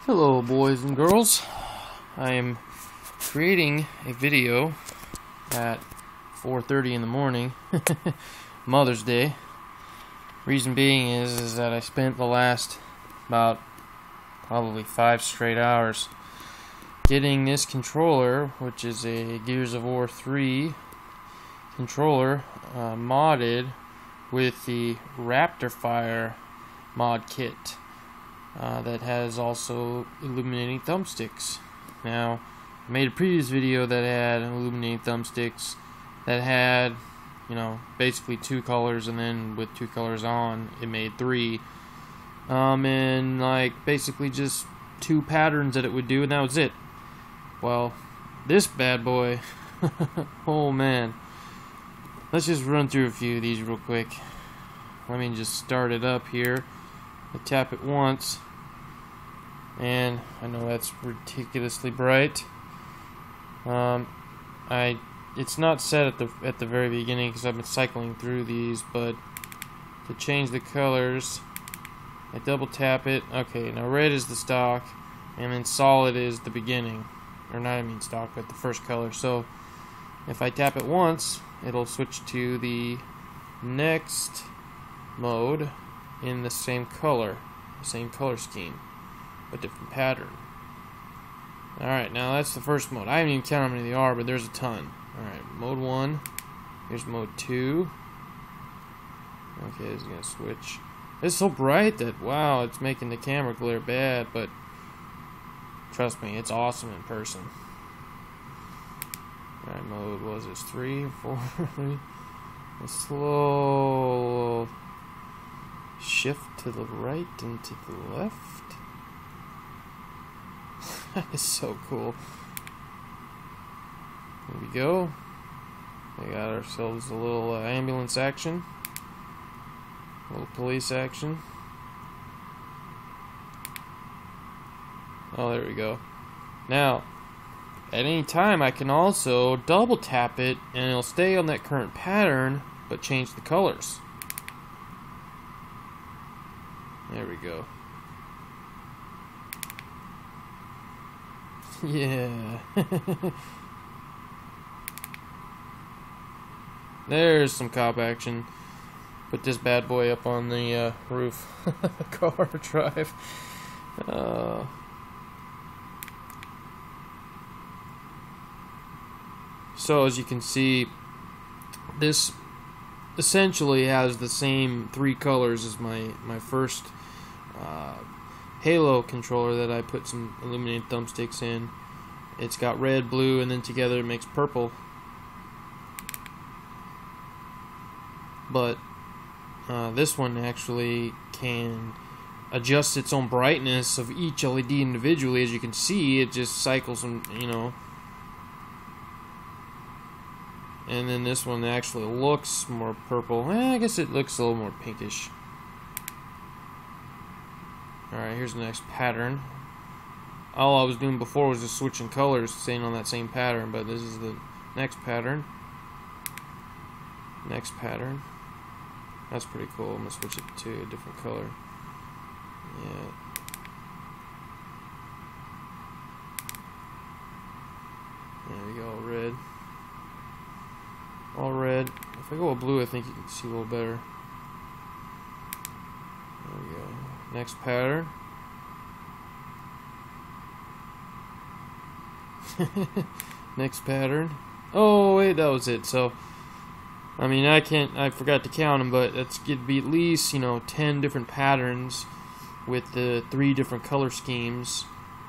Hello boys and girls, I am creating a video at 4:30 in the morning, Mother's Day. Reason being is that I spent the last about probably 5 straight hours getting this controller, which is a GOW3 controller, modded with the RaptorFire mod kit. That has also illuminating thumbsticks. Now, I made a previous video that had illuminating thumbsticks that had, basically 2 colors, and then with 2 colors on, it made 3. And like basically just 2 patterns that it would do, and that was it. Well, this bad boy, oh man. Let's just run through a few of these real quick. Let me just start it up here. I tap it once, and I know that's ridiculously bright. It's not set at the very beginning because I've been cycling through these, but to change the colors, I double tap it. Okay, now red is the stock, and then solid is the beginning, or not I mean stock, but the first color. So if I tap it once, it'll switch to the next mode in the same color scheme, but different pattern. Alright, now that's the first mode. I haven't even counted how many there are, but there's a ton. Alright, mode 1. Here's mode 2. Okay, this is gonna switch. It's so bright that, wow, it's making the camera glare bad, but trust me, it's awesome in person. Alright, mode, what was this, 3 or 4? A slow shift to the right and to the left. That is so cool. There we go. We got ourselves a little ambulance action, a little police action. Oh, there we go. Now, at any time I can also double tap it and it'll stay on that current pattern but change the colors. There we go. Yeah. There's some cop action. Put this bad boy up on the roof. Car drive. So as you can see, this essentially has the same 3 colors as my first Halo controller that I put some illuminated thumbsticks in. It's got red, blue, and then together it makes purple. But this one actually can adjust its own brightness of each LED individually. As you can see, it just cycles them, And then this one actually looks more purple. I guess it looks a little more pinkish. Alright, here's the next pattern. All I was doing before was just switching colors, staying on that same pattern, but this is the next pattern. Next pattern. That's pretty cool. I'm going to switch it to a different color. Yeah. There we go, red. All red. If I go with blue, I think you can see a little better. There we go. Next pattern. Next pattern. Oh wait, that was it. So, I mean, I forgot to count them, but it's gonna be at least 10 different patterns with the 3 different color schemes,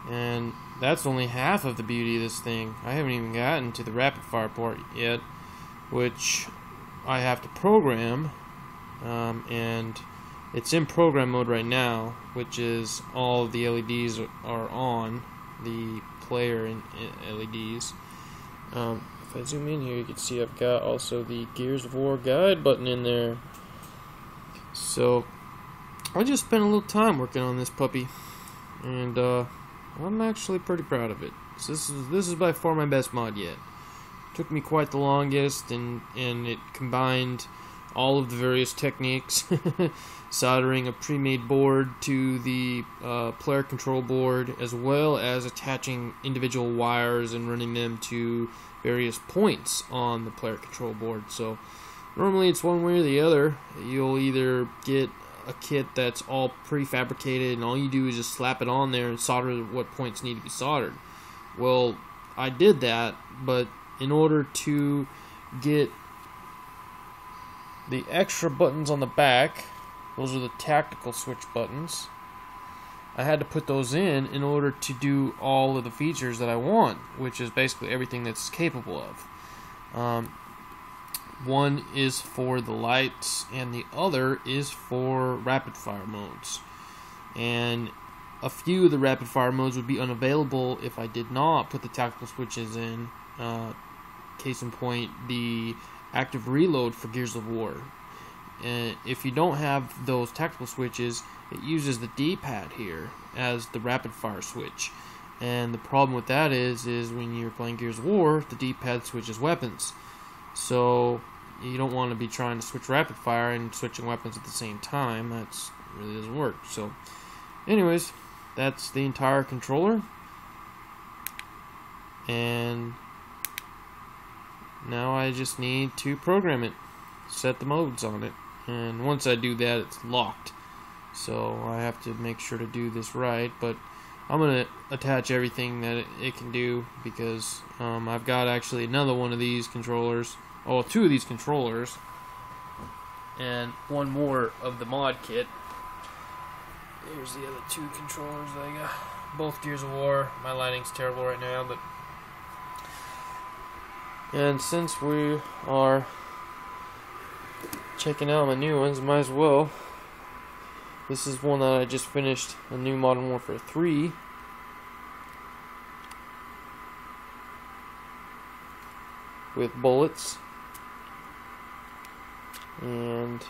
and that's only half of the beauty of this thing. I haven't even gotten to the RaptorFire part yet, which I have to program, and it's in program mode right now, which is all of the LEDs are on the player in LEDs. If I zoom in here, you can see I've got also the Gears of War guide button in there. So I just spent a little time working on this puppy, and I'm actually pretty proud of it. So this is by far my best mod yet. Took me quite the longest, and it combined all of the various techniques, soldering a pre-made board to the player control board, as well as attaching individual wires and running them to various points on the player control board. So normally it's one way or the other. You'll either get a kit that's all prefabricated and all you do is just slap it on there and solder what points need to be soldered. Well, I did that, but in order to get the extra buttons on the back, those are the tactical switch buttons, I had to put those in order to do all of the features that I want, which is basically everything that's capable of. One is for the lights and the other is for rapid fire modes. And a few of the rapid fire modes would be unavailable if I did not put the tactical switches in. Case in point, the active reload for Gears of War. If you don't have those tactical switches, it uses the D-pad here as the rapid fire switch. And the problem with that is when you're playing Gears of War, the D-pad switches weapons. So you don't want to be trying to switch rapid fire and switching weapons at the same time. That's really doesn't work. So anyways, that's the entire controller. And now I just need to program it, set the modes on it, and once I do that, it's locked. So I have to make sure to do this right, but I'm going to attach everything that it can do, because I've got actually another one of these controllers, two of these controllers, and one more of the mod kit. Here's the other two controllers that I got, both Gears of War. My lighting's terrible right now, but and since we are checking out my new ones, might as well. This is one that I just finished, a new Modern Warfare 3. With bullets. And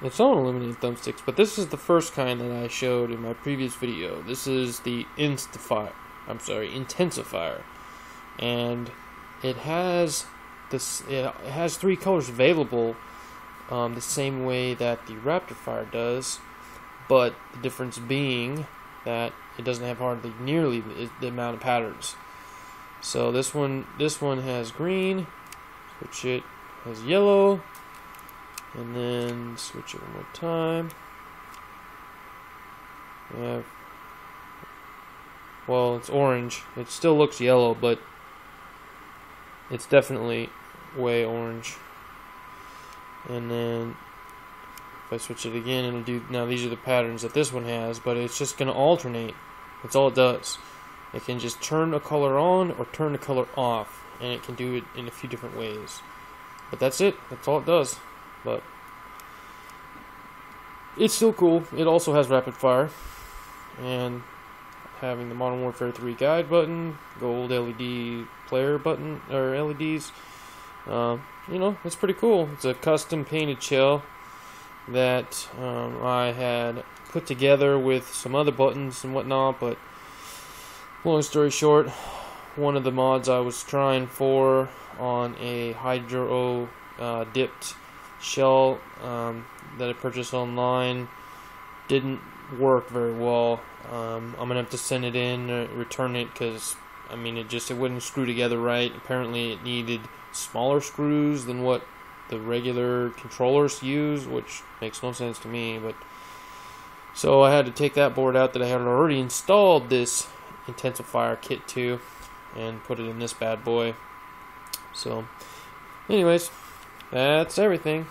it's on aluminum thumbsticks, but this is the first kind that I showed in my previous video. This is the intensifier. And it has this. It has three colors available, the same way that the RaptorFire does, but the difference being that it doesn't have hardly nearly the amount of patterns. So this one has green. Switch it, has yellow, and then switch it one more time. We have, well, it's orange. It still looks yellow, but it's definitely way orange. And then if I switch it again, it'll do. Now these are the patterns that this one has, but it's just going to alternate. That's all it does. It can just turn a color on or turn the color off, and it can do it in a few different ways. But that's it. That's all it does. But it's still cool. It also has rapid fire, and having the Modern Warfare 3 guide button, gold LED player button, or LEDs. You know, it's pretty cool. It's a custom painted shell that I had put together with some other buttons and whatnot, but long story short, one of the mods I was trying for on a hydro dipped shell that I purchased online didn't work very well. I'm gonna have to send it in, return it, because I mean it wouldn't screw together right. Apparently it needed smaller screws than what the regular controllers use, which makes no sense to me. But so I had to take that board out that I had already installed this intensifier kit to, and put it in this bad boy. So anyways, that's everything.